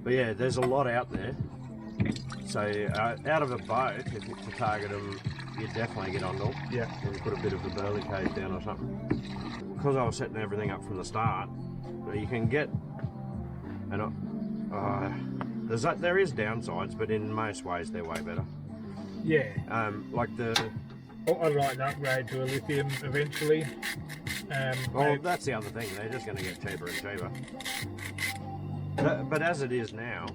But yeah, there's a lot out there. So out of a boat, if you to target them, you definitely get on them. Yeah. And put a bit of a burley cage down or something. Because I was setting everything up from the start, but you can get, and there is downsides, but in most ways they're way better. Yeah. Like the. I'd like to upgrade to a lithium eventually. Well, that's the other thing. They're just going to get cheaper and cheaper. But as it is now.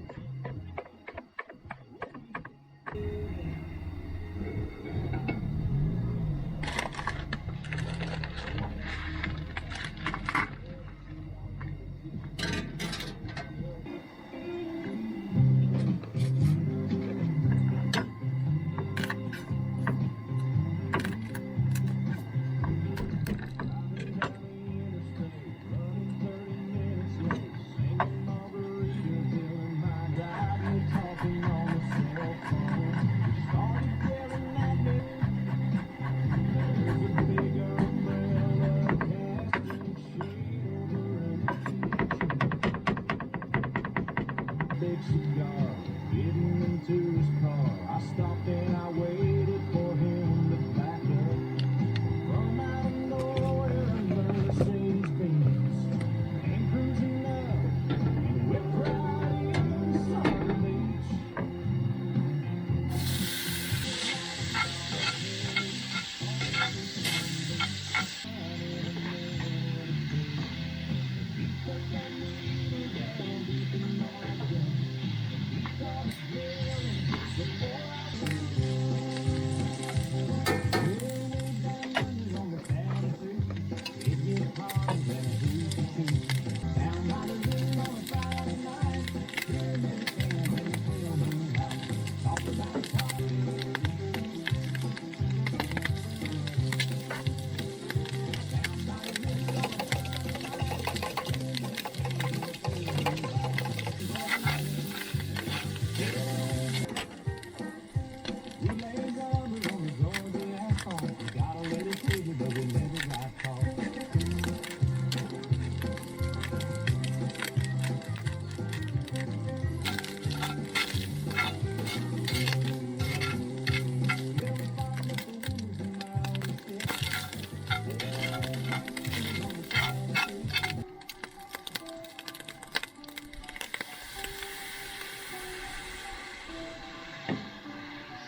Big cigar, getting into his car. I stopped and I waited for him to back up. From out of nowhere, a Mercedes-Benz came cruising up and whipped right into Southern Beach.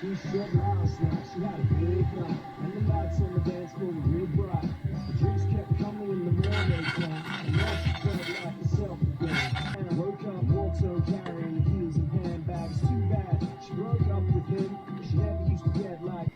She said last night she had a big night, and the lights on the dance floor were real bright. The drinks kept coming in the morning time, and now she felt like herself again. And I woke up, walked her carrying heels and handbags. Too bad she broke up with him. She never used to get like.